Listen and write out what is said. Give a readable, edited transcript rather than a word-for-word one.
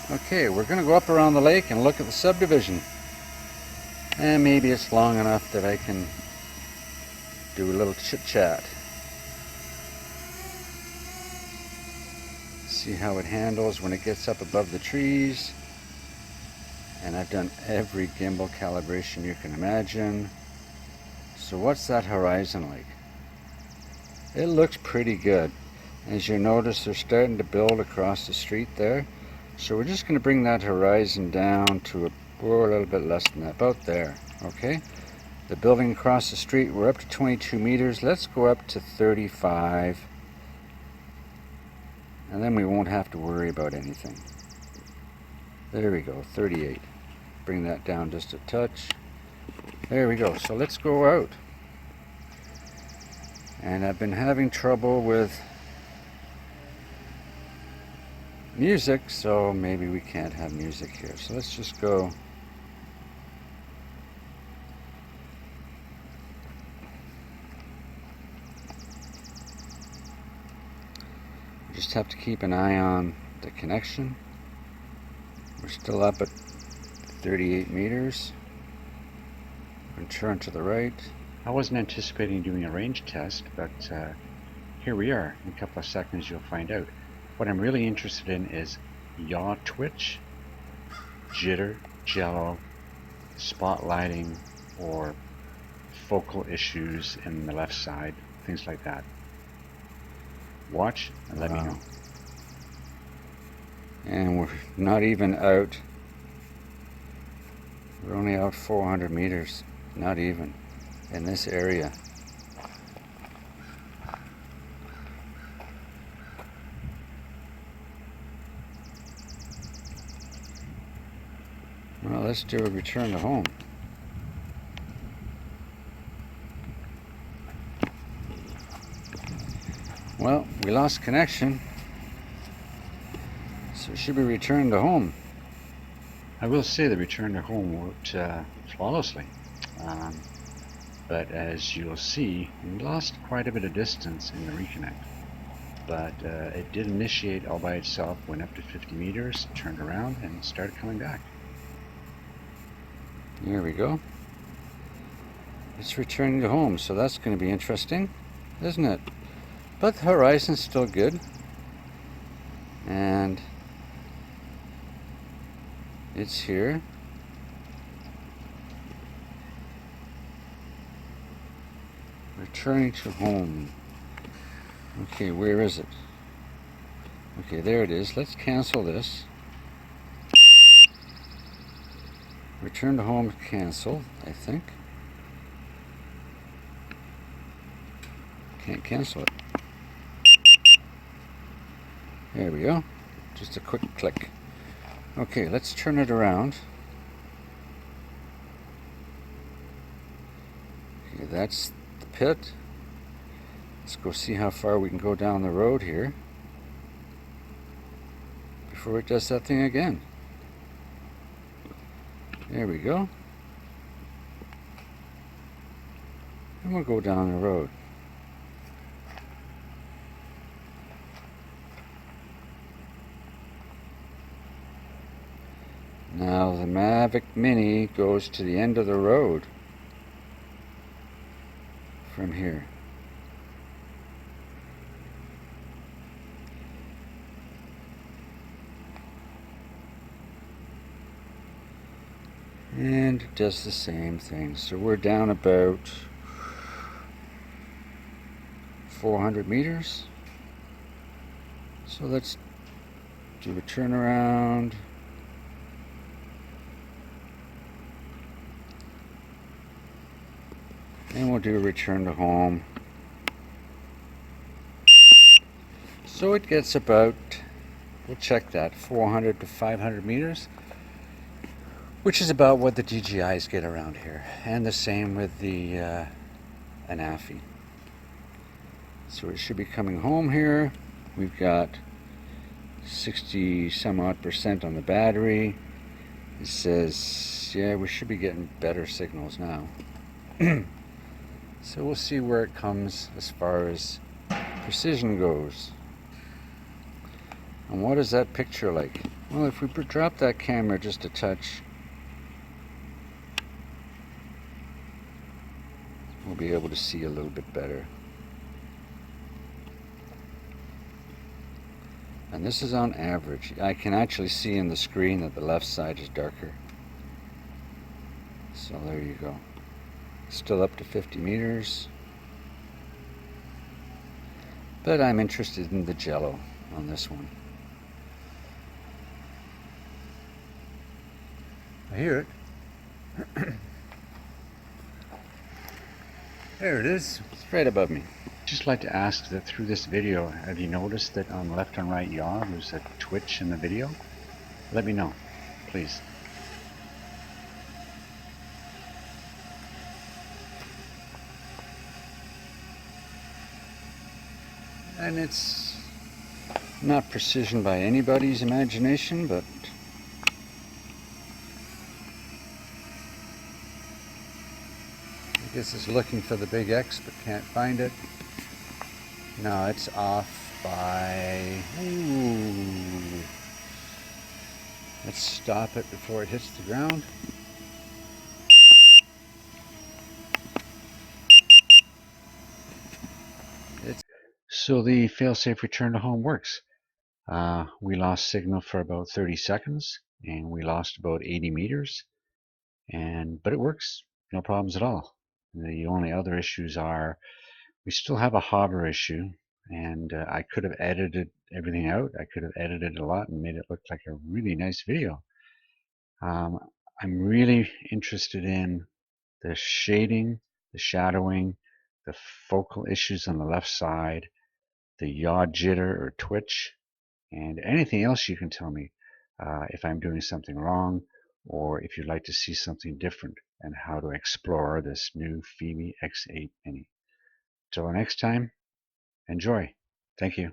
Okay, we're going to go up around the lake and look at the subdivision. And maybe it's long enough that I can do a little chit-chat. See how it handles when it gets up above the trees. And I've done every gimbal calibration you can imagine. So what's that horizon like? It looks pretty good. As you notice, they're starting to build across the street there. So we're just going to bring that horizon down to a little bit less than that, about there, okay? The building across the street, we're up to 22 meters. Let's go up to 35. And then we won't have to worry about anything. There we go, 38. Bring that down just a touch. There we go, so let's go out. And I've been having trouble with music, so maybe we can't have music here. So let's just go. Just have to keep an eye on the connection. We're still up at 38 meters. And turn to the right. I wasn't anticipating doing a range test, but here we are. In a couple of seconds you'll find out. What I'm really interested in is yaw twitch, jitter, jello, spotlighting, or focal issues in the left side, things like that. Watch and let me know. And we're not even out. We're only out 400 meters, not even, in this area. Well, let's do a return to home. Well, we lost connection, so it should be returned to home. I will say the return to home worked flawlessly, but as you'll see, we lost quite a bit of distance in the reconnect. But it did initiate all by itself, went up to 50 meters, turned around, and started coming back. There we go. It's returning to home, so that's going to be interesting, isn't it? But the horizon's still good. And it's here. Returning to home. Okay, where is it? Okay, there it is. Let's cancel this. Return to home cancel, I think. Can't cancel it. There we go. Just a quick click. Okay, let's turn it around. Okay, that's the pit. Let's go see how far we can go down the road here before it does that thing again. There we go. And we'll go down the road. Now the Mavic Mini goes to the end of the road from here. And it does the same thing. So we're down about 400 meters. So let's do a turnaround. And we'll do a return to home. So it gets about, we'll check that, 400 to 500 meters. Which is about what the DJIs get around here. And the same with the Anafi. So it should be coming home here. We've got 60 some odd % on the battery. It says, yeah, we should be getting better signals now. So we'll see where it comes as far as precision goes. And what is that picture like? Well, if we drop that camera just a touch, we'll be able to see a little bit better. And this is on average. I can actually see in the screen that the left side is darker. So there you go. Still up to 50 meters. But I'm interested in the jello on this one. I hear it. There it is. It's right above me. Just like to ask that through this video, have you noticed that on left and right yaw there's a twitch in the video? Let me know, please. And it's not precision by anybody's imagination, but I guess it's looking for the big X but can't find it. No, it's off by... Ooh. Let's stop it before it hits the ground. So the failsafe return to home works. We lost signal for about 30 seconds and we lost about 80 meters, but it works, no problems at all. The only other issues are we still have a hover issue, and I could have edited everything out. I could have edited a lot and made it look like a really nice video. I'm really interested in the shading, the shadowing, the focal issues on the left side, the yaw jitter or twitch, and anything else you can tell me if I'm doing something wrong, or if you'd like to see something different and how to explore this new Fimi X8 Mini. Till next time, enjoy. Thank you.